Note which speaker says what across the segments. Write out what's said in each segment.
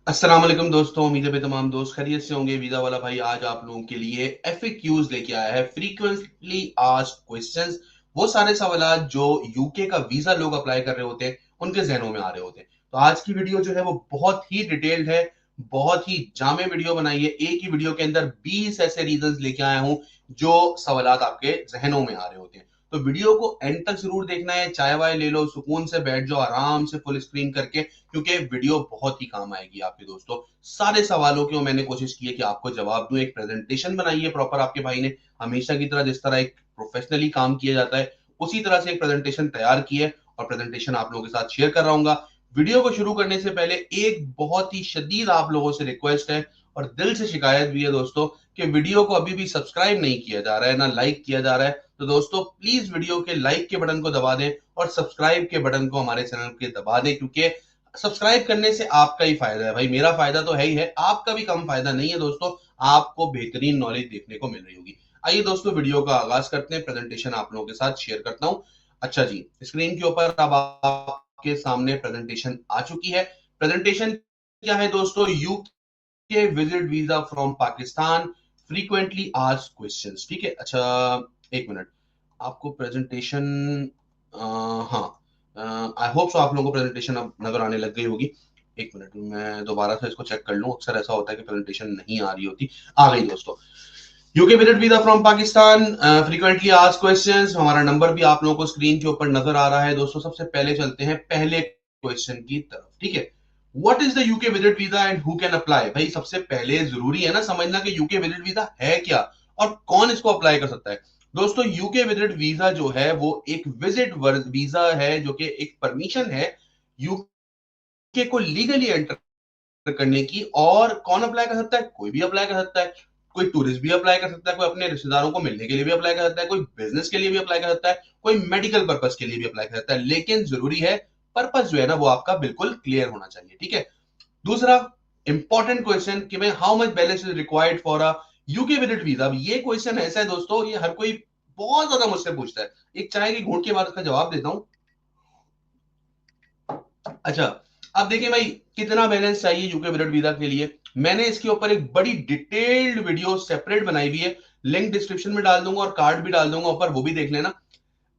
Speaker 1: अस्सलाम वालेकुम दोस्तों, उम्मीद है तमाम दोस्त खैरियत से होंगे। वीजा वाला भाई आज आप लोगों के लिए एफएक्यूज लेके आया है, फ्रीक्वेंटली आस्क्ड क्वेश्चंस। वो सारे सवाल जो यूके का वीजा लोग अप्लाई कर रहे होते हैं उनके जहनों में आ रहे होते हैं। तो आज की वीडियो जो है वो बहुत ही डिटेल्ड है, बहुत ही जामे वीडियो बनाई है। एक ही वीडियो के अंदर 20 ऐसे रीजंस लेके आया हूं जो सवालात आपके जहनों में आ रहे होते हैं। तो वीडियो को एंड तक जरूर देखना है। चाय वाय ले लो, सुकून से बैठ जाओ आराम से फुल स्क्रीन करके, क्योंकि वीडियो बहुत ही काम आएगी आपके दोस्तों। सारे सवालों की मैंने कोशिश की है कि आपको जवाब दूं। एक प्रेजेंटेशन बनाई है प्रॉपर आपके भाई ने, हमेशा की तरह जिस तरह एक प्रोफेशनली काम किया जाता है उसी तरह से एक प्रेजेंटेशन तैयार की है और प्रेजेंटेशन आप लोगों के साथ शेयर कर रहा हूँ। वीडियो को शुरू करने से पहले एक बहुत ही शदीद आप लोगों से रिक्वेस्ट है और दिल से शिकायत भी है दोस्तों कि वीडियो को अभी भी सब्सक्राइब नहीं किया जा रहा है, ना लाइक किया जा रहा है। तो दोस्तों प्लीज वीडियो के लाइक के बटन को दबा दें और सब्सक्राइब के बटन को हमारे चैनल के दबा दें, क्योंकि सब्सक्राइब करने से आपका ही फायदा है भाई। मेरा फायदा तो है ही है, आपका भी कम फायदा नहीं है दोस्तों। आपको बेहतरीन नॉलेज देखने को मिल रही होगी। आइए दोस्तों वीडियो का आगाज करते हैं, प्रेजेंटेशन आप लोगों के साथ शेयर करता हूं। अच्छा जी, स्क्रीन के ऊपर अब आपके सामने प्रेजेंटेशन आ चुकी है। प्रेजेंटेशन क्या है दोस्तों? UK visit visa from Pakistan, frequently asked questions. ठीक है, अच्छा एक मिनट, आपको प्रेजेंटेशन, हाँ, आई होप सो आप लोगों को प्रेजेंटेशन अब नजर आने लग गई होगी। एक मिनट मैं दोबारा से इसको चेक कर लूं, अक्सर ऐसा होता है कि प्रेजेंटेशन नहीं आ रही होती। आ गई दोस्तों। UK visit visa from Pakistan, frequently asked questions. हमारा नंबर भी आप लोगों को स्क्रीन के ऊपर नजर आ रहा है दोस्तों। सबसे पहले चलते हैं पहले क्वेश्चन की तरफ। ठीक है, what is the UK visit visa and who can apply? भाई सबसे पहले जरूरी है ना समझना कि यूके विजिट वीजा है क्या और कौन इसको अप्लाई कर सकता है। दोस्तों यूके विजिट वीजा जो है वो एक विजिट वीजा है, जो कि एक परमिशन है यूके को लीगली एंटर करने की। और कौन अप्लाई कर सकता है? कोई भी अप्लाई कर सकता है। कोई टूरिस्ट भी अप्लाई कर सकता है, कोई अपने रिश्तेदारों को मिलने के लिए भी अप्लाई कर सकता है, कोई बिजनेस के लिए भी अप्लाई कर सकता है, कोई मेडिकल पर्पज के लिए भी अप्लाई कर सकता है। लेकिन जरूरी है पर्पज जो है ना वो आपका बिल्कुल क्लियर होना चाहिए। ठीक है, दूसरा इंपॉर्टेंट क्वेश्चन कि मैं how much balance is required for a UK visit visa. अब ये क्वेश्चन ऐसा है दोस्तों, ये हर कोई बहुत ज्यादा मुझसे पूछता है। एक चाय की घूंट के बाद उसका जवाब देता हूं। अच्छा, अब देखिए भाई, कितना बैलेंस चाहिए यूके विजिट वीजा के लिए। मैंने इसके ऊपर एक बड़ी डिटेल्ड वीडियो सेपरेट बनाई हुई है, लिंक डिस्क्रिप्शन में डाल दूंगा और कार्ड भी डाल दूंगा ऊपर, वो भी देख लेना।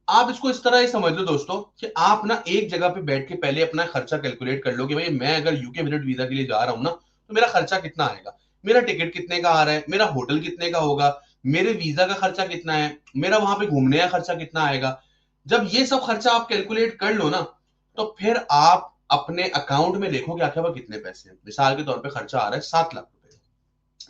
Speaker 1: आप इसको इस तरह ही समझ लो दोस्तों कि आप ना एक जगह पे बैठ के पहले अपना खर्चा कैलकुलेट कर लो कि भाई मैं अगर यूके विजिट वीजा के लिए जा रहा हूं ना तो मेरा खर्चा कितना आएगा, मेरा टिकट कितने का आ रहा है, मेरा होटल कितने का होगा, मेरे वीजा का खर्चा कितना है, मेरा वहां पे घूमने का खर्चा कितना आएगा। जब ये सब खर्चा आप कैलकुलेट कर लो ना तो फिर आप अपने अकाउंट में देखो कि आखिर वह कितने पैसे हैं। मिसाल के तौर पे खर्चा आ रहा है 7 लाख रुपए,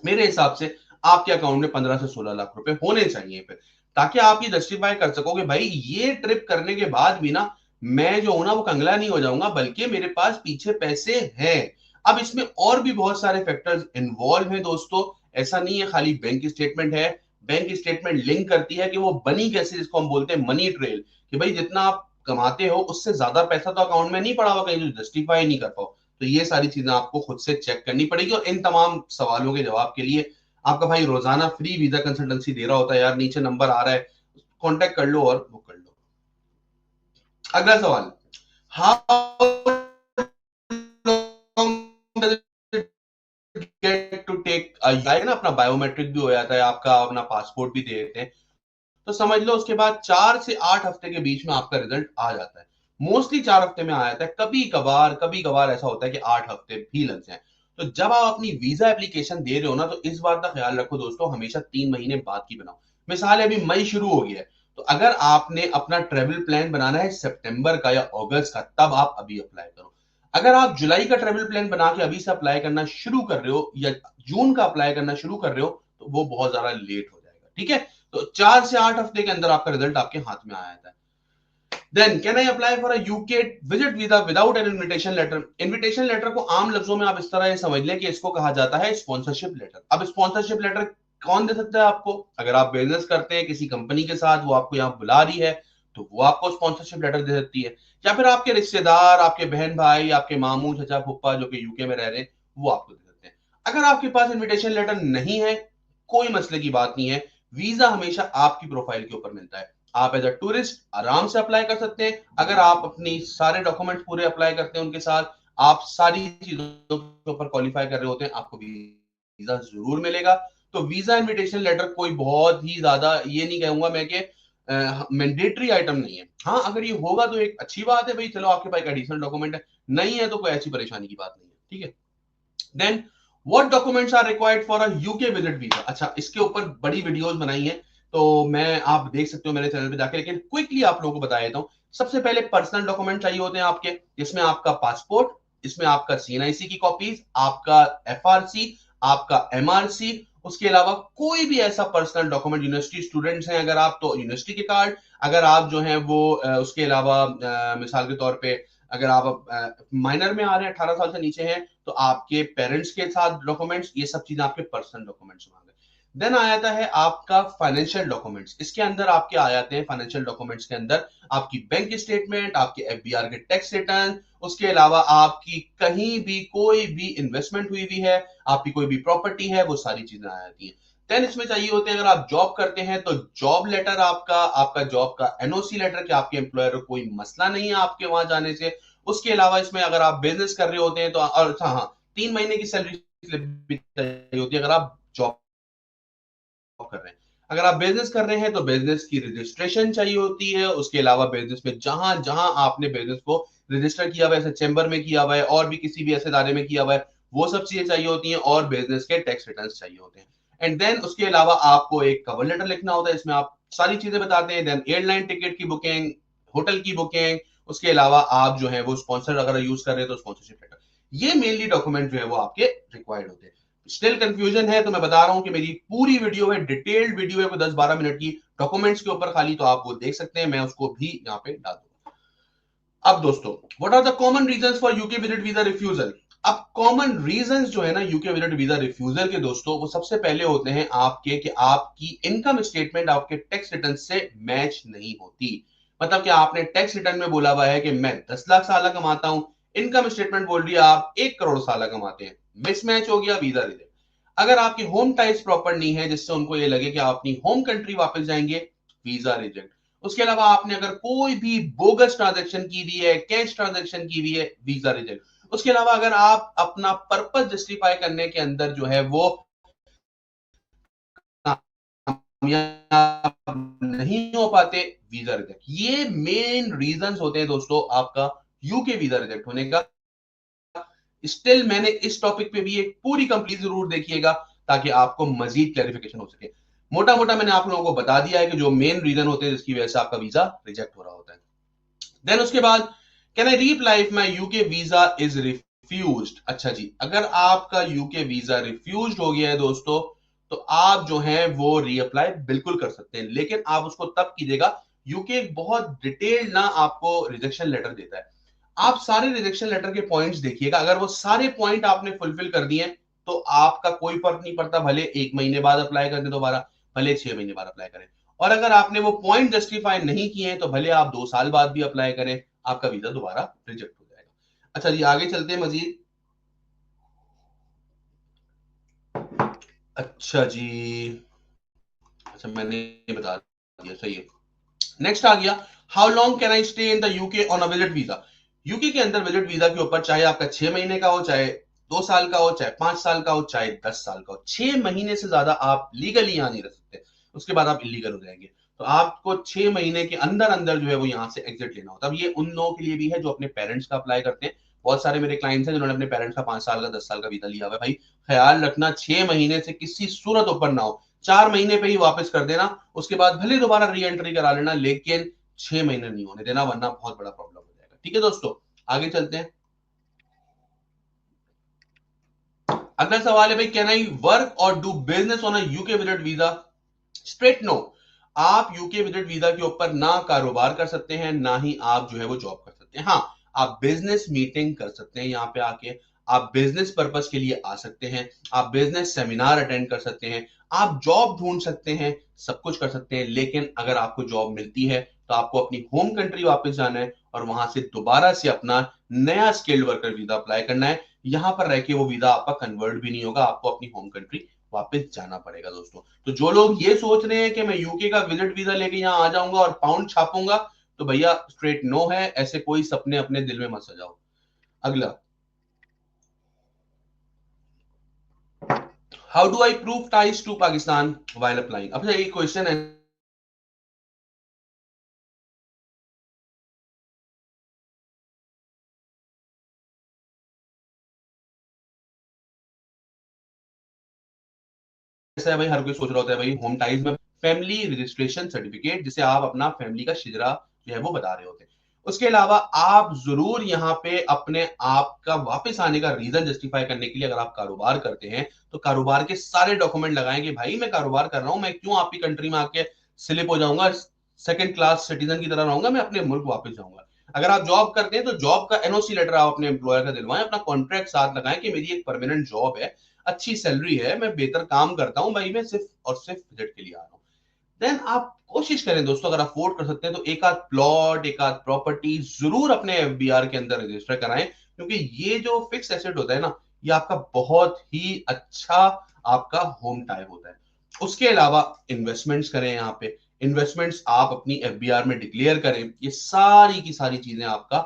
Speaker 1: मेरे हिसाब से आपके अकाउंट में 15 से 16 लाख रुपए होने चाहिए फिर, ताकि आप ये जस्टिफाई कर सको कि भाई ये ट्रिप करने के बाद भी ना मैं जो हूं ना वो कंगला नहीं हो जाऊंगा, बल्कि मेरे पास पीछे पैसे हैं। अब इसमें और भी बहुत सारे फैक्टर्स इन्वॉल्व हैं दोस्तों। ऐसा नहीं है खाली बैंक स्टेटमेंट है। बैंक स्टेटमेंट लिंक करती है कि वो बनी कैसे, जिसको हम बोलते हैं मनी ट्रेल, कि भाई जितना आप कमाते हो उससे ज्यादा पैसा तो अकाउंट में नहीं पड़ा हुआ कहीं जो जस्टिफाई नहीं कर पाओ। तो ये सारी चीजें आपको खुद से चेक करनी पड़ेगी। और इन तमाम सवालों के जवाब के लिए आपका भाई रोजाना फ्री वीजा कंसल्टेंसी दे रहा होता है यार, नीचे नंबर आ रहा है, कांटेक्ट कर लो और बुक कर लो। अगला सवाल, हाउ गेट टू टेक ना, अपना बायोमेट्रिक भी हो जाता है आपका, अपना पासपोर्ट भी दे देते हैं। तो समझ लो उसके बाद 4 से 8 हफ्ते के बीच में आपका रिजल्ट आ जाता है। मोस्टली 4 हफ्ते में आ जाता है, कभी कभार ऐसा होता है कि 8 हफ्ते भी लग जाए। तो जब आप अपनी वीजा एप्लीकेशन दे रहे हो ना तो इस बात का ख्याल रखो दोस्तों, हमेशा 3 महीने बाद की बनाओ। मिसाल है अभी मई शुरू हो गया है, तो अगर आपने अपना ट्रेवल प्लान बनाना है सितंबर का या अगस्त का, तब आप अभी अप्लाई करो। अगर आप जुलाई का ट्रेवल प्लान बना के अभी से अप्लाई करना शुरू कर रहे हो या जून का अप्लाई करना शुरू कर रहे हो तो वो बहुत ज्यादा लेट हो जाएगा। ठीक है, तो 4 से 8 हफ्ते के अंदर आपका रिजल्ट आपके हाथ में आ जाता है। Then can I apply for a UK visit visa without an invitation letter? Invitation letter को आम लफ्जों में आप इस तरह समझ लें कि इसको कहा जाता है स्पॉन्सरशिप लेटर। अब स्पॉन्सरशिप लेटर कौन दे सकता है आपको? अगर आप बिजनेस करते हैं किसी कंपनी के साथ, वो आपको यहाँ बुला रही है तो वो आपको स्पॉन्सरशिप लेटर दे सकती है। या फिर आपके रिश्तेदार, आपके बहन भाई, आपके मामू चाचा फुप्पा जो कि यूके में रह रहे हैं वो आपको दे सकते हैं। अगर आपके पास इनविटेशन लेटर नहीं है, कोई मसले की बात नहीं है। वीजा हमेशा आपकी प्रोफाइल के ऊपर मिलता है। आप एज अ टूरिस्ट आराम से अप्लाई कर सकते हैं। अगर आप अपनी सारे डॉक्यूमेंट पूरे अप्लाई करते हैं उनके साथ, आप सारी चीजों के ऊपर क्वालिफाई कर रहे होते हैं, आपको वीजा जरूर मिलेगा। तो वीजा इनविटेशन लेटर कोई बहुत ही ज्यादा ये नहीं कहूंगा मैं कि मैंडेटरी आइटम नहीं है। हाँ, अगर ये होगा तो एक अच्छी बात है भाई, चलो आपके पास एडिशनल डॉक्यूमेंट है, नहीं है तो कोई ऐसी परेशानी की बात नहीं है, ठीक है। Then what documents are required for a UK visit visa. अच्छा, इसके ऊपर बड़ी वीडियोस बनाई है, तो मैं आप देख सकते हो मेरे चैनल पे जाके, लेकिन क्विकली आप लोगों को बता देता हूं। सबसे पहले पर्सनल डॉक्यूमेंट चाहिए होते हैं आपके, इसमें आपका पासपोर्ट, इसमें आपका सीएनआईसी की कॉपीज, आपका एफआरसी, आपका एमआरसी, उसके अलावा कोई भी ऐसा पर्सनल डॉक्यूमेंट, यूनिवर्सिटी स्टूडेंट्स हैं अगर आप तो यूनिवर्सिटी के कार्ड, अगर आप जो है वो उसके अलावा मिसाल के तौर पे अगर आप माइनर में आ रहे हैं, 18 साल से नीचे हैं, तो आपके पेरेंट्स के साथ डॉक्यूमेंट्स, ये सब चीजें आपके पर्सनल डॉक्यूमेंट्स मांगे। देन आ जाता है आपका फाइनेंशियल डॉक्यूमेंट्स। इसके अंदर आपके आ जाते हैं फाइनेंशियल डॉक्यूमेंट्स के अंदर आपकी बैंक स्टेटमेंट, आपके एफबीआर के टैक्स रिटर्न, उसके अलावा आपकी कहीं भी कोई भी इन्वेस्टमेंट हुई हुई है, आपकी कोई भी प्रॉपर्टी है, वो सारी चीजें आ जाती हैं। देन इसमें चाहिए होते हैं, अगर आप जॉब करते हैं तो जॉब लेटर, आपका आपका जॉब का एनओसी लेटर कि आपके एम्प्लॉयर को कोई मसला नहीं है आपके वहां जाने से। उसके अलावा इसमें अगर आप बिजनेस कर रहे होते हैं तो, और अच्छा हाँ, 3 महीने की सैलरी स्लिप भी चाहिए होती है अगर आप जॉब कर रहे हैं। अगर आप बिजनेस कर रहे हैं तो बिजनेस की रजिस्ट्रेशन चाहिए होती है। उसके अलावा बिजनेस में जहां जहां आपने बिजनेस को रजिस्टर किया हुआ है, जैसे चैम्बर में किया हुआ है और भी किसी भी ऐसे दायरे में किया हुआ है, वो सब चीजें चाहिए होती हैं, और बिजनेस के टैक्स रिटर्न चाहिए होते हैं। एंड देन उसके अलावा आपको एक कवर लेटर लिखना होता है, इसमें आप सारी चीजें बताते हैं। देन एयरलाइन टिकट की बुकिंग, होटल की बुकिंग, उसके अलावा आप जो है वो स्पॉन्सर अगर यूज कर रहे हैं तो स्पॉन्सरशिप लेटर। ये मेनली डॉक्यूमेंट जो है वो आपके रिक्वायर्ड होते हैं। स्टिल कंफ्यूजन है तो मैं बता रहा हूं कि मेरी पूरी वीडियो है, डिटेल्ड वीडियो है, 10-12 मिनट की डॉक्यूमेंट्स के ऊपर खाली, तो आप वो देख सकते हैं, मैं उसको भी यहाँ पे डाल दूंगा। अब दोस्तों, what are the common reasons for UK visit visa refusal. अब कॉमन रीजंस जो है ना यूके विजिट वीजा रिफ्यूजल के दोस्तों, वो सबसे पहले होते हैं आपके कि आपकी इनकम स्टेटमेंट आपके टैक्स रिटर्न से मैच नहीं होती। मतलब कि आपने टैक्स रिटर्न में बोला हुआ है कि मैं 10 लाख साल कमाता हूं, इनकम स्टेटमेंट बोल रही है आप 1 करोड़ साल कमाते हैं, मिसमैच हो गया, वीजा रिजेक्ट। अगर आपकी होम टाइप्स प्रॉपर नहीं है जिससे उनको ये लगे कि आप अपनी होम कंट्री वापस जाएंगे, वीजा रिजेक्ट। उसके अलावा आपने अगर कोई भी बोगस ट्रांजैक्शन की हुई है, कैश ट्रांजैक्शन की हुई है, वीजा रिजेक्ट। उसके अलावा अगर आप अपना पर्पस जस्टिफाई करने के अंदर जो है वो कामयाब नहीं हो पाते, वीजा रिजेक्ट। ये मेन रीजंस होते हैं दोस्तों आपका यूके वीजा रिजेक्ट होने का। स्टिल मैंने इस टॉपिक पे भी एक पूरी कंप्लीट जरूर देखिएगा ताकि आपको मजीद क्लैरिफिकेशन हो सके। मोटा मोटा मैंने आप लोगों को बता दिया है कि जो मेन रीजन होते हैं जिसकी वजह से आपका वीजा रिजेक्ट हो रहा होता है। देन उसके बाद, can I reapply if my UK visa is refused. अच्छा जी, अगर आपका यूके वीजा रिफ्यूज्ड हो गया है दोस्तों, तो आप जो है वो रीअप्लाई बिल्कुल कर सकते हैं, लेकिन आप उसको तब कीजिएगा, यूके एक बहुत डिटेल्ड ना आपको रिजेक्शन लेटर देता है। आप सारे रिजेक्शन लेटर के पॉइंट्स देखिएगा, अगर वो सारे पॉइंट आपने फुलफिल कर दिए तो आपका कोई फर्क नहीं पड़ता, भले 1 महीने बाद अप्लाई कर दे दोबारा, भले 6 महीने बाद अप्लाई करें। और अगर आपने वो पॉइंट जस्टिफाई नहीं किए हैं तो भले आप 2 साल बाद भी अप्लाई करें, आपका वीजा दोबारा रिजेक्ट हो जाएगा। अच्छा जी, आगे चलते हैं मजीद। अच्छा जी, अच्छा मैंने बता दिया, सही है। नेक्स्ट आ गया, how long can I stay in the UK on a visit visa. UK के अंदर विजिट वीजा के ऊपर, चाहे आपका 6 महीने का हो, चाहे 2 साल का हो, चाहे 5 साल का हो, चाहे 10 साल का हो, 6 महीने से ज्यादा आप लीगली यहां नहीं रह सकते, उसके बाद आप इलीगल हो जाएंगे। तो आपको 6 महीने के अंदर अंदर जो है वो यहाँ से एग्जिट लेना होता है। अब ये उन लोगों के लिए भी है जो अपने पेरेंट्स का अप्लाई करते हैं। बहुत सारे मेरे क्लाइंट्स हैं जिन्होंने अपने पेरेंट्स का 5 साल का 10 साल का वीजा लिया हुआ है। भाई ख्याल रखना, 6 महीने से किसी सूरत ऊपर ना हो, 4 महीने पे ही वापस कर देना, उसके बाद भले दोबारा री एंट्री करा लेना, लेकिन 6 महीने नहीं होने देना, वरना बहुत बड़ा प्रॉब्लम हो जाएगा। ठीक है दोस्तों, आगे चलते हैं। अगला सवाल है भाई, can I work or do business on a UK visit visa. Straight no. आप यूके विजिट वीजा के ऊपर ना कारोबार कर सकते हैं, ना ही आप जो है वो जॉब कर सकते हैं। हाँ, आप बिजनेस मीटिंग कर सकते हैं यहाँ पे आके, आप बिजनेस पर्पस के लिए आ सकते हैं, आप बिजनेस सेमिनार अटेंड कर सकते हैं, आप जॉब ढूंढ सकते हैं, सब कुछ कर सकते हैं। लेकिन अगर आपको जॉब मिलती है तो आपको अपनी होम कंट्री वापस जाना है और वहां से दोबारा से अपना नया स्किल्ड वर्कर वीजा अप्लाई करना है। यहां पर रह के वो वीजा आपका कन्वर्ट भी नहीं होगा, आपको अपनी होम कंट्री वापस जाना पड़ेगा दोस्तों। तो जो लोग ये सोच रहे हैं कि मैं यूके का विजिट वीजा लेके यहाँ आ जाऊंगा और पाउंड छापूंगा, तो भैया स्ट्रेट नो है, ऐसे कोई सपने अपने दिल में मत सजाओ। अगला, how do I prove ties to Pakistan while applying? अब ये क्वेश्चन है, ऐसा है भाई, हर कोई सोच रहा होता है भाई होम टाइज में फैमिली रजिस्ट्रेशन सर्टिफिकेट, जिसे आप अपना फैमिली का शिजरा जो है वो बता रहे होते हैं। उसके अलावा आप जरूर यहाँ पे अपने आप का वापस आने का रीजन जस्टिफाई करने के लिए, अगर आप कारोबार करते हैं तो कारोबार के सारे डॉक्यूमेंट लगाएं कि भाई मैं कारोबार कर रहा हूं, मैं क्यों आपकी कंट्री में आके स्लिप हो जाऊंगा, सेकंड क्लास सिटीजन की तरह रहूंगा, मैं अपने मुल्क वापस जाऊंगा। अगर आप जॉब करते हैं तो जॉब का एनओसी लेटर आप अपने एम्प्लॉयर का दिलवाएं, अपना कॉन्ट्रैक्ट साथ लगाएं कि मेरी एक परमानेंट जॉब है, अच्छी सैलरी है, मैं बेहतर काम करता हूं, भाई मैं सिर्फ और सिर्फ विजिट के लिए आ रहा हूं। देन आप कोशिश करें दोस्तों, अगर अफोर्ड कर सकते हैं तो एक आध प्लॉट, एक आध प्रॉपर्टी जरूर अपने एफबीआर के अंदर रजिस्टर कराएं, क्योंकि ये जो फिक्स एसेट होता है ना, ये आपका बहुत ही अच्छा आपका होम टाइप होता है। उसके अलावा इन्वेस्टमेंट्स करें, यहाँ पे इन्वेस्टमेंट्स आप अपनी एफबीआर में डिक्लेयर करें, ये सारी की सारी चीजें आपका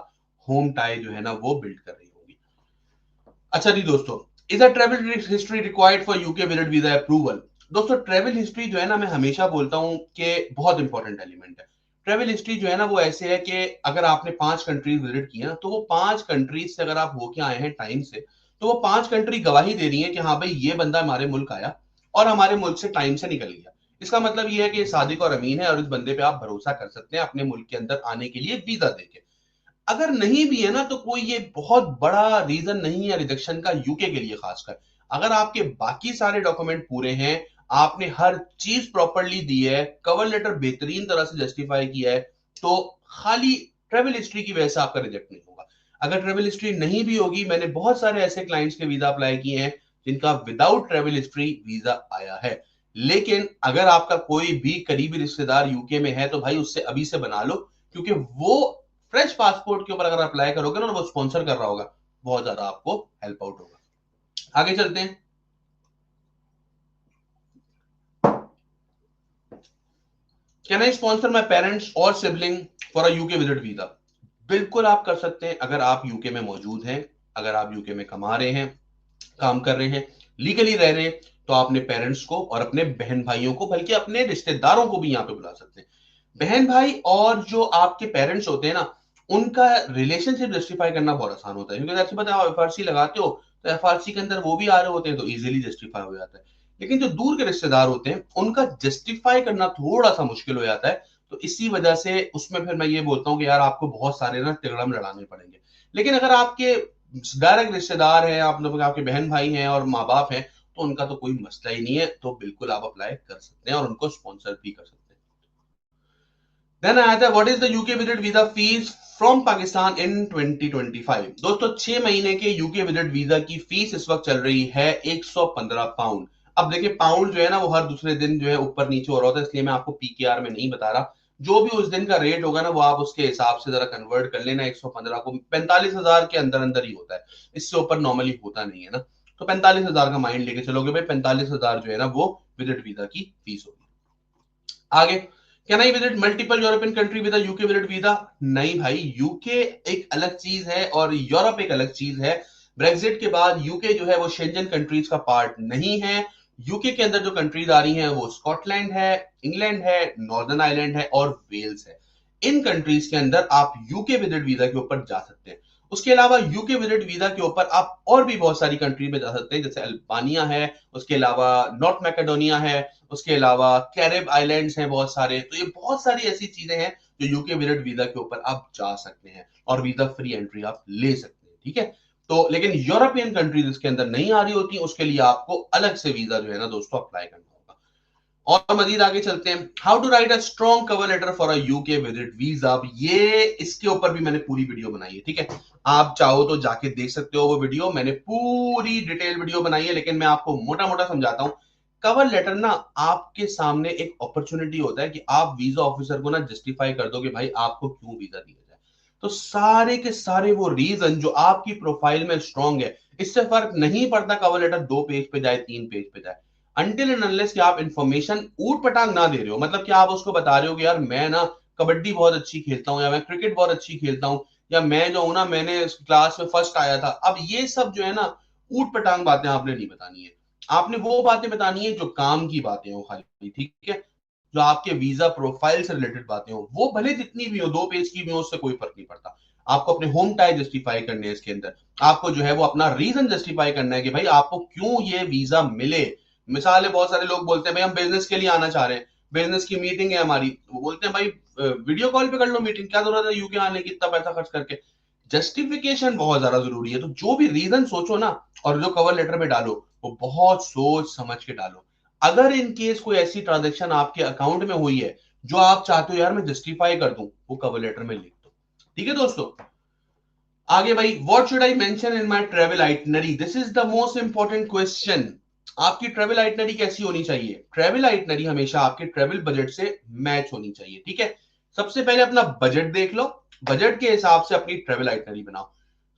Speaker 1: होम टाई जो है ना वो बिल्ड कर रही होगी। अच्छा जी दोस्तों, is a travel history required for UK visit visa approval? दोस्तों ट्रेवल हिस्ट्री जो है ना, मैं हमेशा बोलता हूं कि बहुत इंपॉर्टेंट एलिमेंट है। ट्रेवल हिस्ट्री जो है ना वो ऐसे है कि अगर आपने 5 कंट्रीज विजिट किया तो वो 5 कंट्रीज से अगर आप होके आए हैं टाइम से, तो वो 5 कंट्री गवाही दे रही है कि हाँ भाई ये बंदा हमारे मुल्क आया और हमारे मुल्क से टाइम से निकल गया। इसका मतलब ये है कि ये सादिक और अमीन है और इस बंदे पे आप भरोसा कर सकते हैं अपने मुल्क के अंदर आने के लिए वीजा देके। अगर नहीं भी है ना तो कोई ये बहुत बड़ा रीजन नहीं है रिजेक्शन का यूके के लिए खासकर। अगर आपके बाकी सारे डॉक्यूमेंट पूरे हैं, आपने हर चीज प्रॉपरली दी है, कवर लेटर बेहतरीन तरह से जस्टिफाई किया है, तो खाली ट्रेवल हिस्ट्री की वजह से आपका रिजेक्ट नहीं होगा। अगर ट्रेवल हिस्ट्री नहीं भी होगी, मैंने बहुत सारे ऐसे क्लाइंट्स के वीजा अप्लाई किए हैं जिनका विदाउट ट्रेवल हिस्ट्री वीजा आया है। लेकिन अगर आपका कोई भी करीबी रिश्तेदार यूके में है तो भाई उससे अभी से बना लो, क्योंकि वो फ्रेश पासपोर्ट के ऊपर अगर अप्लाई करोगे ना, वो स्पॉन्सर कर रहा होगा, बहुत ज्यादा आपको हेल्प आउट होगा। आगे चलते हैं। Can I sponsor my parents और sibling for a UK visit visa? बिल्कुल आप कर सकते हैं। अगर आप यूके में मौजूद हैं, अगर आप यूके में कमा रहे हैं, काम कर रहे हैं, लीगली रह रहे हैं, तो अपने पेरेंट्स को और अपने बहन भाइयों को, बल्कि अपने रिश्तेदारों को भी यहाँ पे बुला सकते हैं। बहन भाई और जो आपके पेरेंट्स होते हैं ना, उनका रिलेशनशिप जस्टिफाई करना बहुत आसान होता है, क्योंकि ऐसे पता है आप एफआरसी लगाते हो तो एफआरसी के अंदर वो भी आ रहे होते हैं तो इजीली जस्टिफाई हो जाता है। लेकिन जो दूर के रिश्तेदार होते हैं उनका जस्टिफाई करना थोड़ा सा मुश्किल हो जाता है। तो इसी वजह से उसमें फिर मैं ये बोलता हूँ कि यार आपको बहुत सारे ना तिगड़म लड़ाने पड़ेंगे। लेकिन अगर आपके डायरेक्ट रिश्तेदार हैं, आप लोग आपके बहन भाई हैं और माँ बाप हैं, तो उनका तो कोई मसला ही नहीं है, तो बिल्कुल आप अप्लाई कर सकते हैं और उनको स्पॉन्सर भी कर सकते हैं। देन आया था what is the UK visit visa fees from Pakistan in 2025? दोस्तों 6 महीने के यूके विजिट वीजा की फीस इस वक्त चल रही है 115 पाउंड। अब देखिए पाउंड जो है ना वो हर दूसरे दिन जो है ऊपर नीचे हो रहा होता है, इसलिए मैं आपको पीकेआर में नहीं बता रहा। जो भी उस दिन का रेट होगा ना वो आप उसके हिसाब से जरा कन्वर्ट कर लेना। 115 को 45,000 के अंदर अंदर ही होता है, इससे ऊपर नॉर्मली होता नहीं है ना। तो 45,000 का माइंड लेके चलोगे भाई, 45,000 जो है ना वो विजिट वीजा की फीस होगी। आगे, can I visit multiple European country with UK visit visa? नहीं भाई, यूके एक अलग चीज है और यूरोप एक अलग चीज है। ब्रेग्जिट के बाद यूके जो है वो शेंजन कंट्रीज का पार्ट नहीं है। यूके के अंदर जो कंट्रीज आ रही हैं वो स्कॉटलैंड है, इंग्लैंड है, नॉर्दर्न आयरलैंड है और वेल्स है। इन कंट्रीज के अंदर आप यूके विजिट वीजा के ऊपर जा सकते हैं। उसके अलावा यूके विजिट वीजा के ऊपर आप और भी बहुत सारी कंट्री में जा सकते हैं, जैसे अल्बानिया है, उसके अलावा नॉर्थ मैकेडोनिया है, उसके अलावा कैरिब आइलैंड्स हैं बहुत सारे। तो ये बहुत सारी ऐसी चीजें हैं जो यूके विजिट वीजा के ऊपर आप जा सकते हैं और वीजा फ्री एंट्री आप ले सकते हैं, ठीक है। तो लेकिन यूरोपियन कंट्रीज इसके अंदर नहीं आ रही होती, उसके लिए आपको अलग से वीजा जो है ना दोस्तों अप्लाई करना होगा। और मजीद आगे चलते हैं। How to write a strong cover letter for a UK visit visa? अब ये इसके ऊपर भी मैंने पूरी वीडियो बनाई है, ठीक है। आप चाहो तो जाके देख सकते हो वो वीडियो, मैंने पूरी डिटेल वीडियो बनाई है, लेकिन मैं आपको मोटा मोटा समझाता हूं। कवर लेटर ना आपके सामने एक अपॉर्चुनिटी होता है कि आप वीजा ऑफिसर को ना जस्टिफाई कर दो कि भाई आपको क्यों वीजा दिया जाए। तो सारे के सारे वो रीजन जो आपकी प्रोफाइल में स्ट्रांग है, इससे फर्क नहीं पड़ता कवर लेटर 2 पेज पे जाए, 3 पेज पे जाए, अनटिल एंड अनलेस कि आप इंफॉर्मेशन ऊट पटांग ना दे रहे हो। मतलब कि आप उसको बता रहे हो कि यार मैं ना कबड्डी बहुत अच्छी खेलता हूँ, या मैं क्रिकेट बहुत अच्छी खेलता हूँ, या मैं जो हूं ना मैंने क्लास में फर्स्ट आया था। अब ये सब जो है ना ऊट पटांग बातें आपने नहीं बतानी है। आपने वो बातें बतानी है जो काम की बातें हो खाली, ठीक है, जो आपके वीजा प्रोफाइल से रिलेटेड बातें हो, वो भले जितनी भी हो, 2 पेज की भी हो, उससे कोई फर्क नहीं पड़ता। आपको अपने होम टाई जस्टिफाई करने हैं इसके अंदर, आपको जो है वो अपना रीजन जस्टिफाई करना है कि भाई आपको क्यों ये वीजा मिले। मिसाल है, बहुत सारे लोग बोलते हैं भाई हम बिजनेस के लिए आना चाह रहे हैं, बिजनेस की मीटिंग है हमारी, वो बोलते हैं भाई वीडियो कॉल पे कर लो मीटिंग, क्या जरूरत है यूके आने की इतना पैसा खर्च करके। जस्टिफिकेशन बहुत ज्यादा जरूरी है, तो जो भी रीजन सोचो ना और जो कवर लेटर में डालो, वो बहुत सोच समझ के डालो। अगर इन केस कोई ऐसी ट्रांजेक्शन आपके अकाउंट में हुई है जो आप चाहते हो यार मैं जस्टिफाई कर दूं, वो कवर लेटर में लिख दो। ठीक है दोस्तों, आगे भाई, what should I mention in my travel itinerary, this is the most important question. आपकी ट्रैवल आइटनरी कैसी होनी चाहिए? ट्रैवल आइटनरी हमेशा आपके ट्रैवल बजट से मैच होनी चाहिए, ठीक है। सबसे पहले अपना बजट देख लो, बजट के हिसाब से अपनी ट्रैवल आइटनरी बनाओ।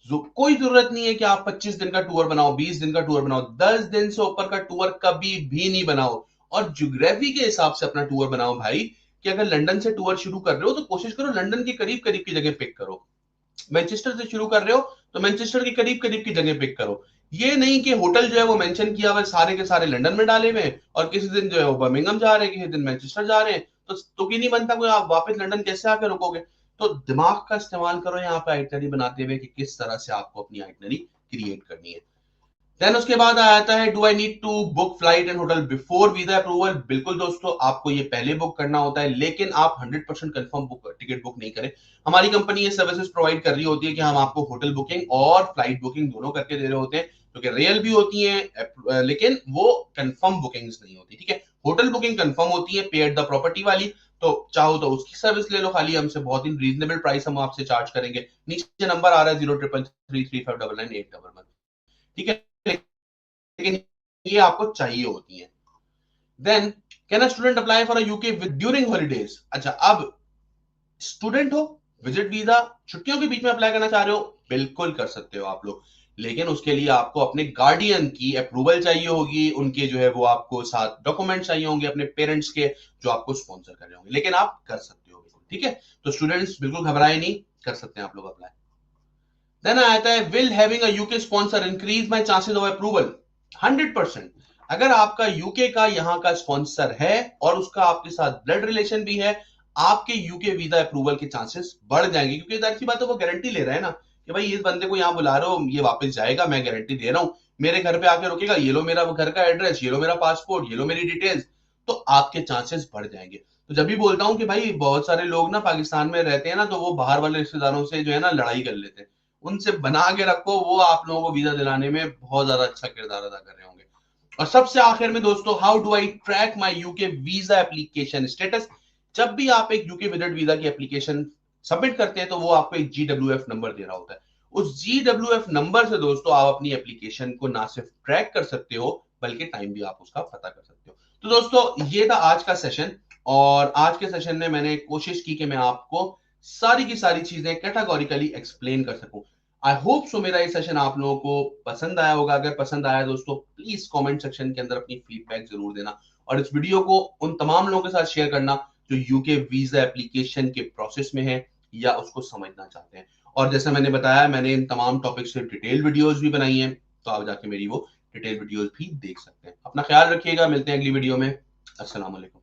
Speaker 1: कोई जरूरत नहीं है कि आप 25 दिन का टूर बनाओ, 20 दिन का टूर बनाओ, 10 दिन से ऊपर का टूर कभी भी नहीं बनाओ। और ज्योग्राफी के हिसाब से अपना टूर बनाओ भाई, कि अगर लंदन से टूर शुरू कर रहे हो तो कोशिश करो लंदन के करीब करीब की जगह पिक करो। मैनचेस्टर से शुरू कर रहे हो तो मैनचेस्टर के करीब करीब की जगह पिक करो। ये नहीं कि होटल जो है वो मेंशन किया हुआ सारे के सारे लंदन में डाले हुए और किसी दिन जो है वो बर्मिंघम जा रहे हैं, किसी दिन मैनचेस्टर जा रहे हैं, तो तुक ही नहीं बनता कोई, आप वापस लंदन कैसे आकर रुकोगे। तो दिमाग का इस्तेमाल करो यहाँ पे आइटनरी बनाते हुए कि किस तरह से आपको अपनी आइटनरी क्रिएट करनी है। देन उसके बाद आता है, do I need to book flight and hotel before visa approval. बिल्कुल दोस्तों, आपको ये पहले बुक करना होता है, लेकिन आप 100% कंफर्म टिकट बुक नहीं करें। हमारी कंपनी ये सर्विसेज प्रोवाइड कर रही होती है कि हम आपको होटल बुकिंग और फ्लाइट बुकिंग दोनों करके दे रहे होते हैं, जो कि रियल भी होती है, लेकिन वो कंफर्म बुकिंग्स नहीं होती, ठीक है। होटल बुकिंग कंफर्म होती है, पे एट द प्रॉपर्टी वाली, तो चाहो तो उसकी सर्विस ले लो खाली हमसे, बहुत ही रीजनेबल प्राइस हम आपसे चार्ज करेंगे। नीचे नंबर आ रहा है 0333359981, ठीक है, लेकिन ये आपको चाहिए होती है। Then, can a student apply for a UK during holidays. अच्छा, अब स्टूडेंट हो, विजिट वीजा, छुट्टियों के बीच में अप्लाई करना चाह रहे हो, बिल्कुल कर सकते हो आप लोग, लेकिन उसके लिए आपको अपने गार्डियन की अप्रूवल चाहिए होगी, उनके जो है वो आपको साथ डॉक्यूमेंट चाहिए होंगे अपने पेरेंट्स के, जो आपको स्पॉन्सर कर रहे होंगे, लेकिन आप कर सकते हो बिल्कुल, ठीक है। तो स्टूडेंट्स बिल्कुल घबराए नहीं, कर सकते हैं आप लोग अप्लाई। देन आता है, will having a UK sponsor increase my chances of approval. 100%। अगर आपका यूके का यहाँ का स्पॉन्सर है और उसका आपके साथ ब्लड रिलेशन भी है, आपके यूके वीजा अप्रूवल के चांसेस बढ़ जाएंगे, क्योंकि जाहिर सी बात है वो गारंटी ले रहा है ना कि भाई इस बंदे को यहाँ बुला रहे हो, ये वापस जाएगा, मैं गारंटी दे रहा हूँ, मेरे घर पे आके रुकेगा, ये लो मेरा घर का एड्रेस, ये लो मेरा पासपोर्ट, ये लो मेरी डिटेल्स, तो आपके चांसेस बढ़ जाएंगे। तो जब भी बोलता हूँ कि भाई बहुत सारे लोग ना पाकिस्तान में रहते हैं ना, तो वो बाहर वाले रिश्तेदारों से जो है ना लड़ाई कर लेते हैं, उनसे बना के रखो, वो आप लोगों को वीजा दिलाने में बहुत ज्यादा अच्छा किरदार अदा कर रहे होंगे। और सबसे आखिर में दोस्तों, how do I track my UK visa application status. जब भी आप एक यूके विजिट वीजा की एप्लीकेशन सबमिट करते हैं तो वो आपको एक GWF नंबर दे रहा होता है। उस GWF नंबर से दोस्तों आप अपनी एप्लीकेशन को ना सिर्फ ट्रैक कर सकते हो, बल्कि टाइम भी आप उसका पता कर सकते हो। तो दोस्तों, ये था आज का सेशन, और आज के सेशन में मैंने कोशिश की कि मैं आपको सारी की सारी चीजें कैटेगोरिकली एक्सप्लेन कर सकूं। आई होप सो मेरा ये सेशन आप लोगों को पसंद आया होगा। अगर पसंद आया दोस्तों, प्लीज कमेंट सेक्शन के अंदर अपनी फीडबैक जरूर देना, और इस वीडियो को उन तमाम लोगों के साथ शेयर करना जो यूके वीजा एप्लीकेशन के प्रोसेस में है या उसको समझना चाहते हैं। और जैसा मैंने बताया, मैंने इन तमाम टॉपिक से डिटेल वीडियोस भी बनाई हैं, तो आप जाके मेरी वो डिटेल वीडियोस भी देख सकते हैं। अपना ख्याल रखिएगा, मिलते हैं अगली वीडियो में। अस्सलाम वालेकुम।